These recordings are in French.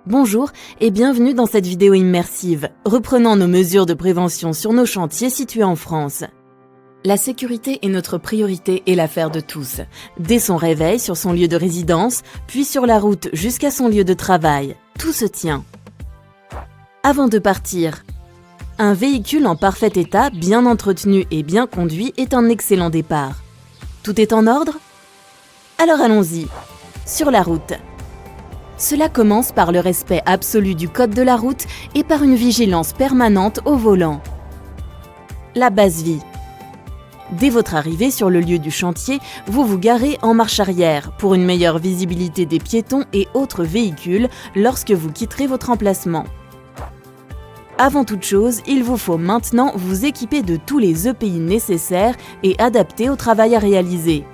Bonjour et bienvenue dans cette vidéo immersive, reprenant nos mesures de prévention sur nos chantiers situés en France. La sécurité est notre priorité et l'affaire de tous, dès son réveil sur son lieu de résidence, puis sur la route jusqu'à son lieu de travail. Tout se tient. Avant de partir, un véhicule en parfait état, bien entretenu et bien conduit est un excellent départ. Tout est en ordre? Alors allons-y, sur la route. Cela commence par le respect absolu du code de la route et par une vigilance permanente au volant. La base vie. Dès votre arrivée sur le lieu du chantier, vous vous garez en marche arrière pour une meilleure visibilité des piétons et autres véhicules lorsque vous quitterez votre emplacement. Avant toute chose, il vous faut maintenant vous équiper de tous les EPI nécessaires et adaptés au travail à réaliser.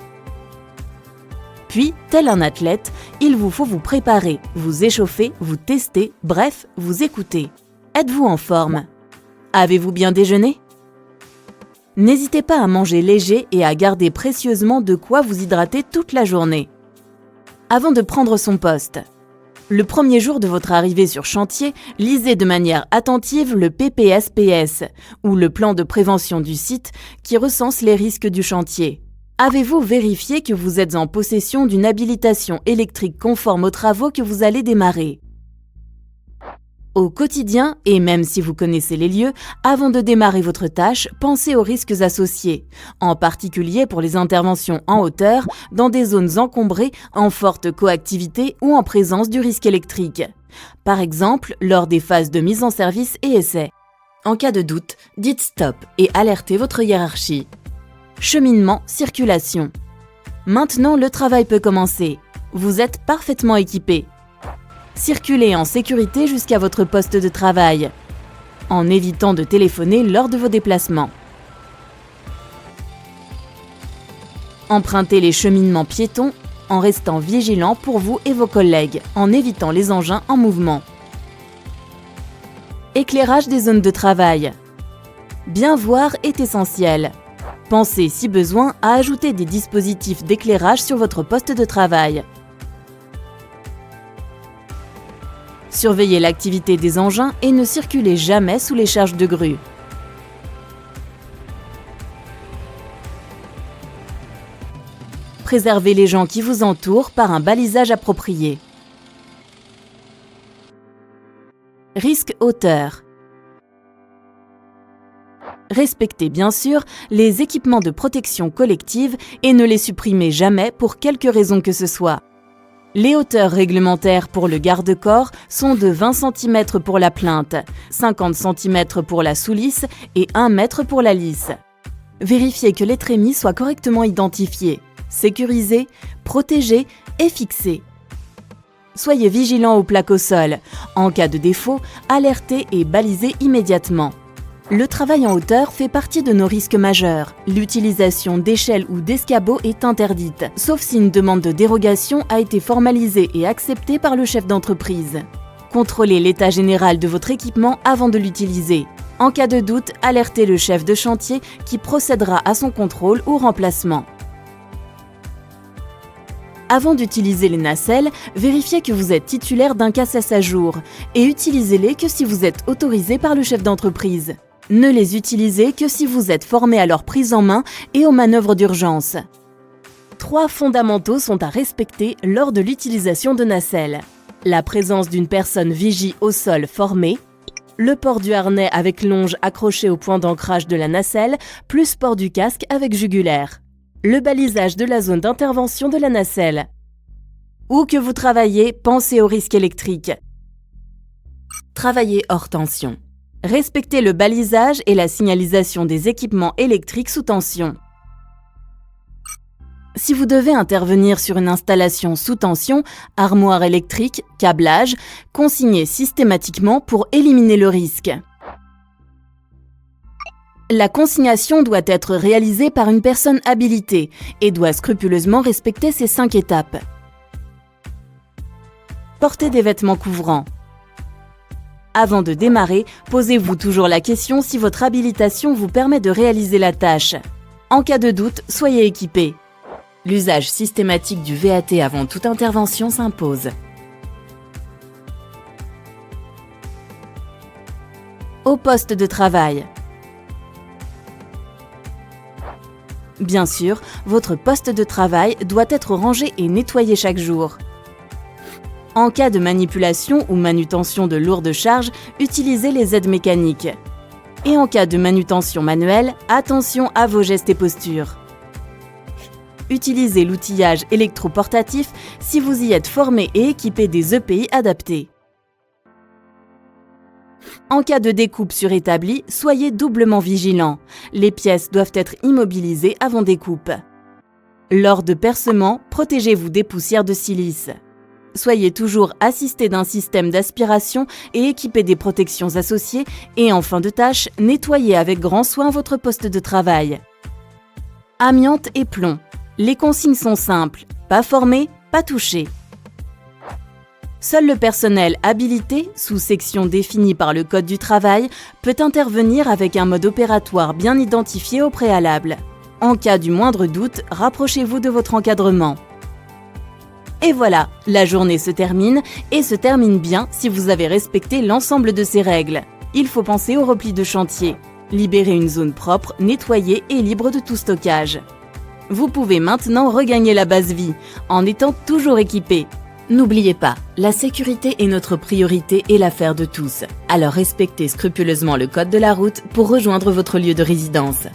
Puis, tel un athlète, il vous faut vous préparer, vous échauffer, vous tester, bref, vous écouter. Êtes-vous en forme? Avez-vous bien déjeuné? N'hésitez pas à manger léger et à garder précieusement de quoi vous hydrater toute la journée. Avant de prendre son poste, le premier jour de votre arrivée sur chantier, lisez de manière attentive le PPSPS, ou le plan de prévention du site qui recense les risques du chantier. Avez-vous vérifié que vous êtes en possession d'une habilitation électrique conforme aux travaux que vous allez démarrer? Au quotidien, et même si vous connaissez les lieux, avant de démarrer votre tâche, pensez aux risques associés, en particulier pour les interventions en hauteur, dans des zones encombrées, en forte coactivité ou en présence du risque électrique. Par exemple, lors des phases de mise en service et essai. En cas de doute, dites stop et alertez votre hiérarchie. Cheminement, circulation. Maintenant, le travail peut commencer. Vous êtes parfaitement équipé. Circulez en sécurité jusqu'à votre poste de travail, en évitant de téléphoner lors de vos déplacements. Empruntez les cheminements piétons en restant vigilant pour vous et vos collègues, en évitant les engins en mouvement. Éclairage des zones de travail. Bien voir est essentiel. Pensez, si besoin, à ajouter des dispositifs d'éclairage sur votre poste de travail. Surveillez l'activité des engins et ne circulez jamais sous les charges de grue. Préservez les gens qui vous entourent par un balisage approprié. Risque hauteur. Respectez bien sûr les équipements de protection collective et ne les supprimez jamais pour quelque raison que ce soit. Les hauteurs réglementaires pour le garde-corps sont de 20 cm pour la plinthe, 50 cm pour la soulisse et 1 mètre pour la lisse. Vérifiez que les trémies soient correctement identifiés, sécurisés, protégés et fixés. Soyez vigilants aux plaques au sol. En cas de défaut, alertez et balisez immédiatement. Le travail en hauteur fait partie de nos risques majeurs. L'utilisation d'échelles ou d'escabeaux est interdite, sauf si une demande de dérogation a été formalisée et acceptée par le chef d'entreprise. Contrôlez l'état général de votre équipement avant de l'utiliser. En cas de doute, alertez le chef de chantier qui procédera à son contrôle ou remplacement. Avant d'utiliser les nacelles, vérifiez que vous êtes titulaire d'un CACES à jour et utilisez-les que si vous êtes autorisé par le chef d'entreprise. Ne les utilisez que si vous êtes formé à leur prise en main et aux manœuvres d'urgence. 3 fondamentaux sont à respecter lors de l'utilisation de nacelles. La présence d'une personne vigie au sol formée, le port du harnais avec longe accroché au point d'ancrage de la nacelle, plus port du casque avec jugulaire. Le balisage de la zone d'intervention de la nacelle. Où que vous travaillez, pensez au risque électrique. Travaillez hors tension. Respectez le balisage et la signalisation des équipements électriques sous tension. Si vous devez intervenir sur une installation sous tension, armoire électrique, câblage, consignez systématiquement pour éliminer le risque. La consignation doit être réalisée par une personne habilitée et doit scrupuleusement respecter ces 5 étapes. Portez des vêtements couvrants. Avant de démarrer, posez-vous toujours la question si votre habilitation vous permet de réaliser la tâche. En cas de doute, soyez équipé. L'usage systématique du VAT avant toute intervention s'impose. au poste de travail. Bien sûr, votre poste de travail doit être rangé et nettoyé chaque jour. En cas de manipulation ou manutention de lourdes charges, utilisez les aides mécaniques. Et en cas de manutention manuelle, attention à vos gestes et postures. Utilisez l'outillage électroportatif si vous y êtes formé et équipé des EPI adaptés. En cas de découpe surétablie, soyez doublement vigilant. Les pièces doivent être immobilisées avant découpe. Lors de percements, protégez-vous des poussières de silice. Soyez toujours assisté d'un système d'aspiration et équipé des protections associées. Et en fin de tâche, nettoyez avec grand soin votre poste de travail. Amiante et plomb. Les consignes sont simples. Pas formé, pas touché. Seul le personnel habilité, sous section définie par le Code du travail, peut intervenir avec un mode opératoire bien identifié au préalable. En cas du moindre doute, rapprochez-vous de votre encadrement. Et voilà, la journée se termine, et se termine bien si vous avez respecté l'ensemble de ces règles. Il faut penser au repli de chantier. Libérer une zone propre, nettoyée et libre de tout stockage. Vous pouvez maintenant regagner la base vie, en étant toujours équipé. N'oubliez pas, la sécurité est notre priorité et l'affaire de tous. Alors respectez scrupuleusement le code de la route pour rejoindre votre lieu de résidence.